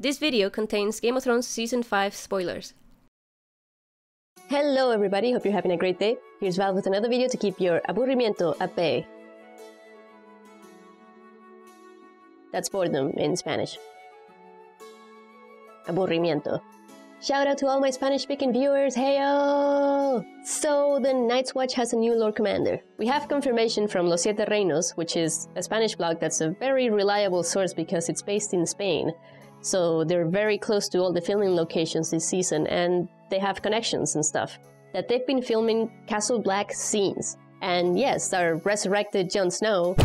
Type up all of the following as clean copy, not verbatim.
This video contains Game of Thrones Season 5 spoilers. Hello everybody, hope you're having a great day. Here's Val with another video to keep your aburrimiento at bay. That's boredom in Spanish. Aburrimiento. Shout out to all my Spanish-speaking viewers, heyo! So, the Night's Watch has a new Lord Commander. We have confirmation from Los Siete Reinos, which is a Spanish blog that's a very reliable source because it's based in Spain. So they're very close to all the filming locations this season, and they have connections and stuff. That they've been filming Castle Black scenes. And yes, our resurrected Jon Snow.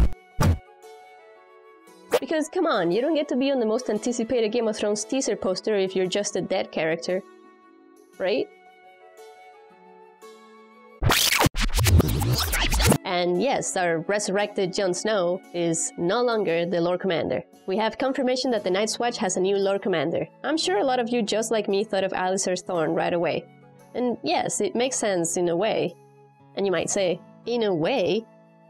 Because come on, you don't get to be on the most anticipated Game of Thrones teaser poster if you're just a dead character. Right? And yes, our resurrected Jon Snow is no longer the Lord Commander. We have confirmation that the Night's Watch has a new Lord Commander. I'm sure a lot of you, just like me, thought of Alliser Thorne right away. And yes, it makes sense in a way. And you might say, in a way?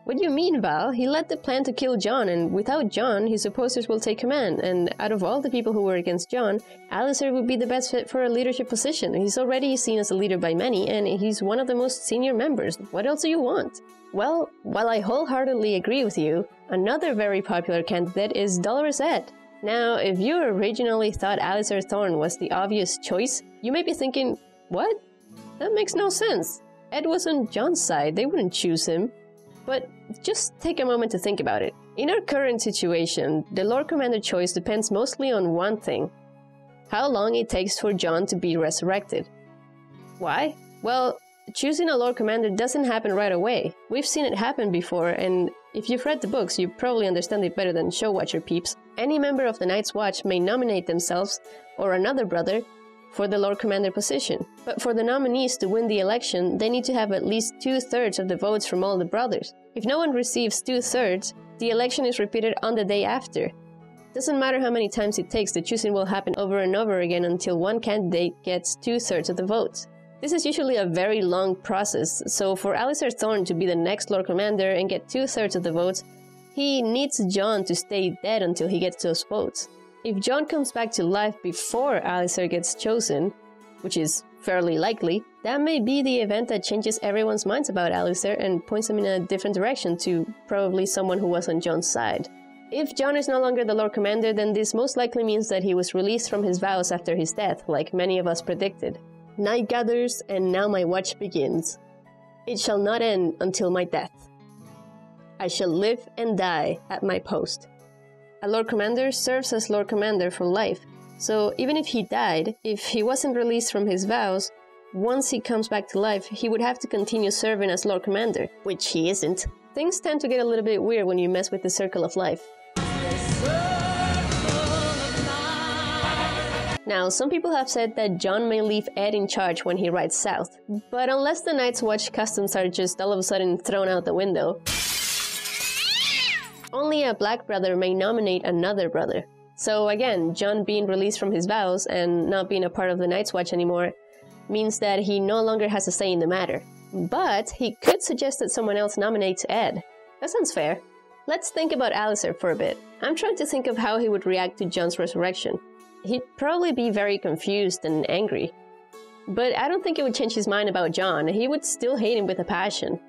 What do you mean, Val? He led the plan to kill Jon, and without Jon, his opposers will take command, and out of all the people who were against Jon, Alliser would be the best fit for a leadership position. He's already seen as a leader by many, and he's one of the most senior members. What else do you want? Well, while I wholeheartedly agree with you, another very popular candidate is Dolorous Edd. Now, if you originally thought Alliser Thorne was the obvious choice, you may be thinking, what? That makes no sense. Edd was on Jon's side, they wouldn't choose him. But just take a moment to think about it. In our current situation, the Lord Commander choice depends mostly on one thing. How long it takes for Jon to be resurrected. Why? Well, choosing a Lord Commander doesn't happen right away. We've seen it happen before, and if you've read the books, you probably understand it better than Show Watcher peeps. Any member of the Night's Watch may nominate themselves, or another brother, for the Lord Commander position. But for the nominees to win the election, they need to have at least 2/3 of the votes from all the brothers. If no one receives 2/3, the election is repeated on the day after. Doesn't matter how many times it takes, the choosing will happen over and over again until one candidate gets 2/3 of the votes. This is usually a very long process, so for Alliser Thorne to be the next Lord Commander and get 2/3 of the votes, he needs Jon to stay dead until he gets those votes. If Jon comes back to life before Alliser gets chosen, which is fairly likely, that may be the event that changes everyone's minds about Alliser and points them in a different direction to probably someone who was on Jon's side. If Jon is no longer the Lord Commander, then this most likely means that he was released from his vows after his death, like many of us predicted. Night gathers, and now my watch begins. It shall not end until my death. I shall live and die at my post. A Lord Commander serves as Lord Commander for life, so even if he died, if he wasn't released from his vows, once he comes back to life, he would have to continue serving as Lord Commander, which he isn't. Things tend to get a little bit weird when you mess with the circle of life. Now, some people have said that Jon may leave Edd in charge when he rides south, but unless the Night's Watch customs are just all of a sudden thrown out the window, only a black brother may nominate another brother. So again, Jon being released from his vows and not being a part of the Night's Watch anymore means that he no longer has a say in the matter. But he could suggest that someone else nominates Edd. That sounds fair. Let's think about Alliser for a bit. I'm trying to think of how he would react to Jon's resurrection. He'd probably be very confused and angry. But I don't think it would change his mind about Jon. He would still hate him with a passion.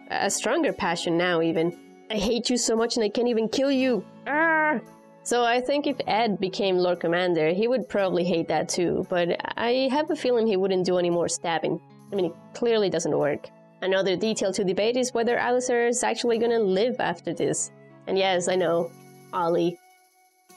A stronger passion now, even. I hate you so much and I can't even kill you. Arrgh! So I think if Edd became Lord Commander, he would probably hate that too, but I have a feeling he wouldn't do any more stabbing. I mean, it clearly doesn't work. Another detail to debate is whether Alliser is actually gonna live after this. And yes, I know, Ollie.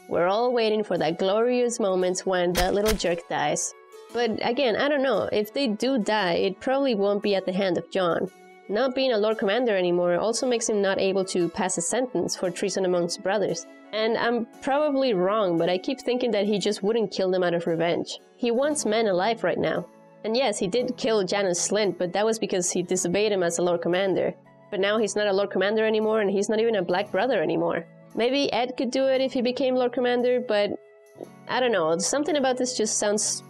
We're all waiting for that glorious moment when that little jerk dies. But again, I don't know, if they do die, it probably won't be at the hand of Jon. Not being a Lord Commander anymore also makes him not able to pass a sentence for treason amongst brothers. And I'm probably wrong, but I keep thinking that he just wouldn't kill them out of revenge. He wants men alive right now. And yes, he did kill Janos Slynt, but that was because he disobeyed him as a Lord Commander. But now he's not a Lord Commander anymore, and he's not even a Black Brother anymore. Maybe Edd could do it if he became Lord Commander, but I don't know, something about this just sounds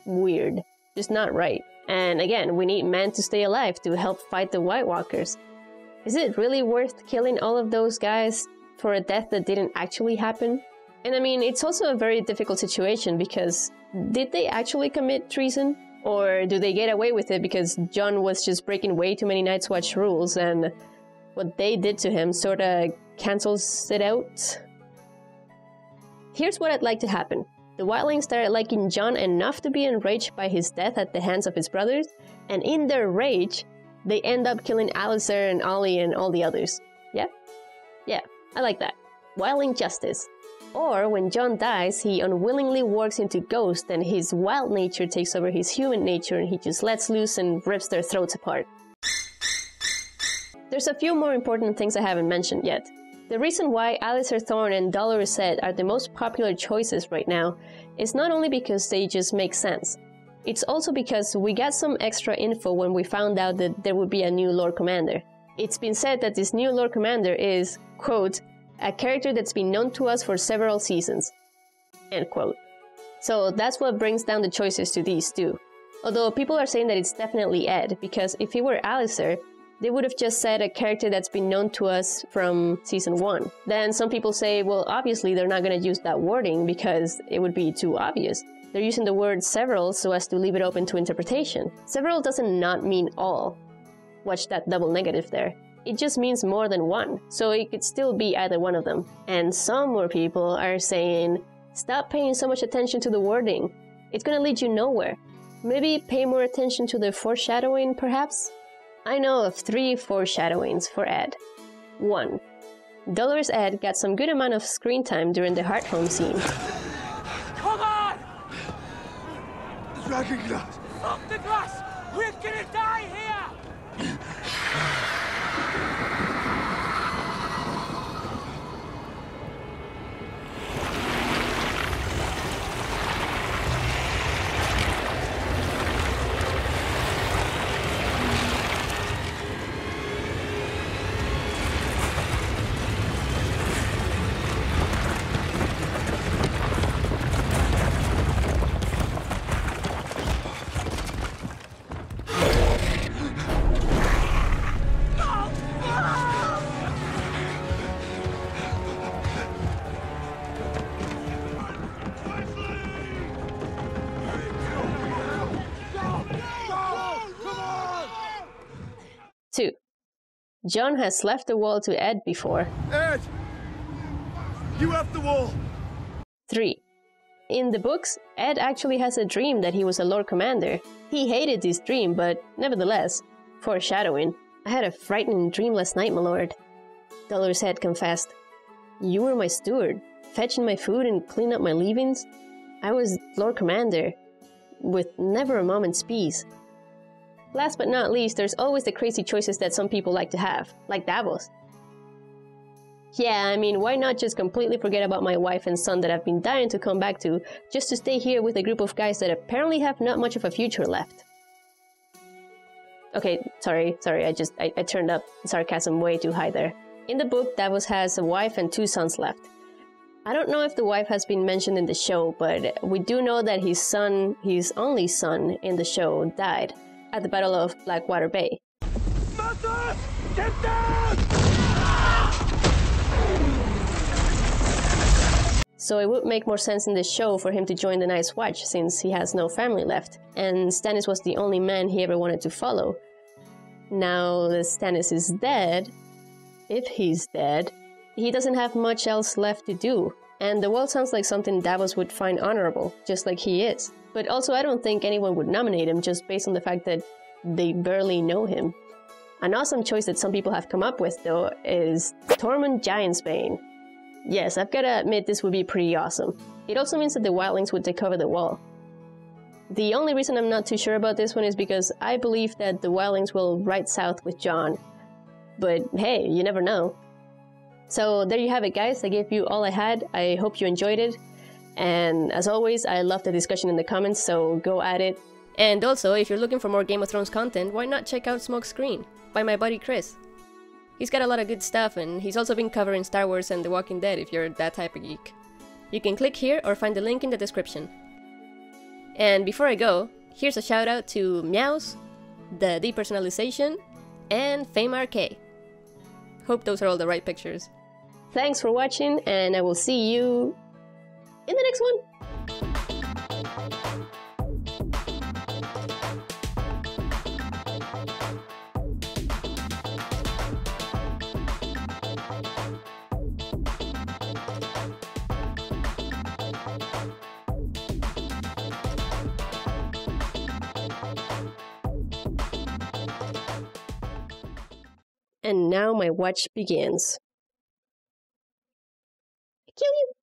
weird. Just not right. And again, we need men to stay alive to help fight the White Walkers. Is it really worth killing all of those guys for a death that didn't actually happen? And I mean, it's also a very difficult situation because did they actually commit treason? Or do they get away with it because Jon was just breaking way too many Night's Watch rules and what they did to him sorta cancels it out? Here's what I'd like to happen. The wildlings started liking Jon enough to be enraged by his death at the hands of his brothers, and in their rage, they end up killing Alliser and Ollie and all the others. Yeah? Yeah, I like that. Wildling justice. Or when Jon dies, he unwillingly works into Ghost and his wild nature takes over his human nature and he just lets loose and rips their throats apart. There's a few more important things I haven't mentioned yet. The reason why Alliser Thorne and Dolorous Edd are the most popular choices right now is not only because they just make sense. It's also because we got some extra info when we found out that there would be a new Lord Commander. It's been said that this new Lord Commander is, quote, a character that's been known to us for several seasons, end quote. So that's what brings down the choices to these two. Although people are saying that it's definitely Edd, because if it were Alliser, they would have just said a character that's been known to us from season 1. Then some people say, well, obviously they're not going to use that wording because it would be too obvious. They're using the word several so as to leave it open to interpretation. Several doesn't not mean all. Watch that double negative there. It just means more than one, so it could still be either one of them. And some more people are saying, stop paying so much attention to the wording. It's gonna lead you nowhere. Maybe pay more attention to the foreshadowing, perhaps? I know of 3 foreshadowings for Edd. 1. Dolorous Edd got some good amount of screen time during the Hearthome scene. Come on! Dragonglass! Fuck the glass! We're gonna die here! 2. Jon has left the wall to Edd before. Edd! You have the wall! 3. In the books, Edd actually has a dream that he was a Lord Commander. He hated this dream, but nevertheless, foreshadowing. I had a frightening dream last night, my lord. Dolorous Edd confessed. You were my steward, fetching my food and cleaning up my leavings. I was Lord Commander, with never a moment's peace. Last but not least, there's always the crazy choices that some people like to have, like Davos. Yeah, I mean, why not just completely forget about my wife and son that I've been dying to come back to, just to stay here with a group of guys that apparently have not much of a future left. Okay, sorry, I turned up sarcasm way too high there. In the book, Davos has a wife and 2 sons left. I don't know if the wife has been mentioned in the show, but we do know that his son, his only son in the show, died at the Battle of Blackwater Bay. Mother! Get down! So it would make more sense in the show for him to join the Night's Watch since he has no family left, and Stannis was the only man he ever wanted to follow. Now that Stannis is dead, if he's dead, he doesn't have much else left to do, and the wall sounds like something Davos would find honorable, just like he is. But also I don't think anyone would nominate him just based on the fact that they barely know him. An awesome choice that some people have come up with, though, is Tormund Giantsbane. Yes, I've gotta admit this would be pretty awesome. It also means that the wildlings would take over the wall. The only reason I'm not too sure about this one is because I believe that the wildlings will ride south with Jon. But hey, you never know. So there you have it, guys. I gave you all I had. I hope you enjoyed it. And as always, I love the discussion in the comments, so go at it. And also, if you're looking for more Game of Thrones content, why not check out Smoke Screen by my buddy Chris. He's got a lot of good stuff, and he's also been covering Star Wars and The Walking Dead if you're that type of geek. You can click here or find the link in the description. And before I go, here's a shout out to Meows, The Depersonalization, and FameRK. Hope those are all the right pictures. Thanks for watching, and I will see you in the next one. And now my watch begins. Kill you!